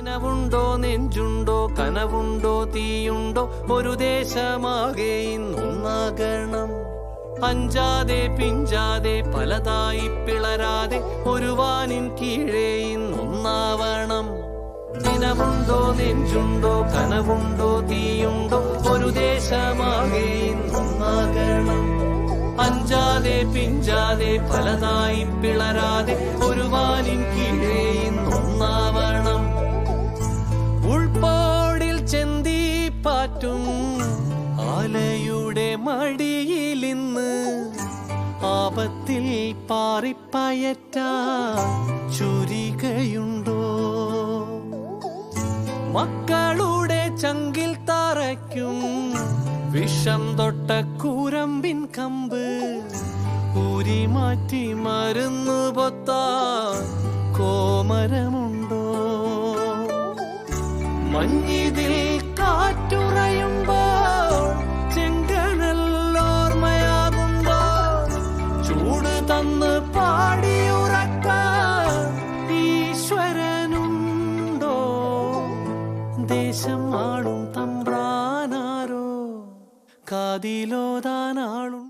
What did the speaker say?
നിനവുണ്ടോ നെഞ്ചുണ്ടോ കനവുണ്ടോ തീയുണ്ടോ ഒരു ദേശമാകെ ഇന്നൊന്നാകണം. അഞ്ചാതെ പിഞ്ചാതെ പലതായി പിളരാതെ ഒരു വാനിൻ കീഴേ ഇന്നൊന്നാവണം. നിനവുണ്ടോ നെഞ്ചുണ്ടോ കനവുണ്ടോ തീയുണ്ടോ ഒരു ദേശമാകെ ഇന്നൊന്നാകണം. അഞ്ചാതെ പിഞ്ചാതെ പലതായി പിളരാതെ ഒരു വാനിൻ കീഴേ ഇന്നൊന്നാവണം. ഉൾപ്പാടിൽ ചെന്തി പാറ്റും ആലയുടെ മടിയിലിന്ന് ആപത്തിൽ പാറിപ്പയറ്റാ ചുരികയുണ്ടോ? മക്കളുടെ ചങ്കിൽ തറയ്ക്കും വിഷം തൊട്ട കൂരമ്പിൻ കമ്പ് ഊരി മാറ്റി മരുന്നു പൊത്താൻ കോമരമുണ്ടോ? മഞ്ഞിതിൽ കാറ്റുറയുമ്പോൾ ചെങ്കനല്ലോർമ്മയാകുമ്പോൾ ചൂട് തന്ന് പാടിയുറക്കാൻ ഈശ്വരനുണ്ടോ? ദേശം ആളും തമ്പ്രാനാരോ കാതിലോതാനാളും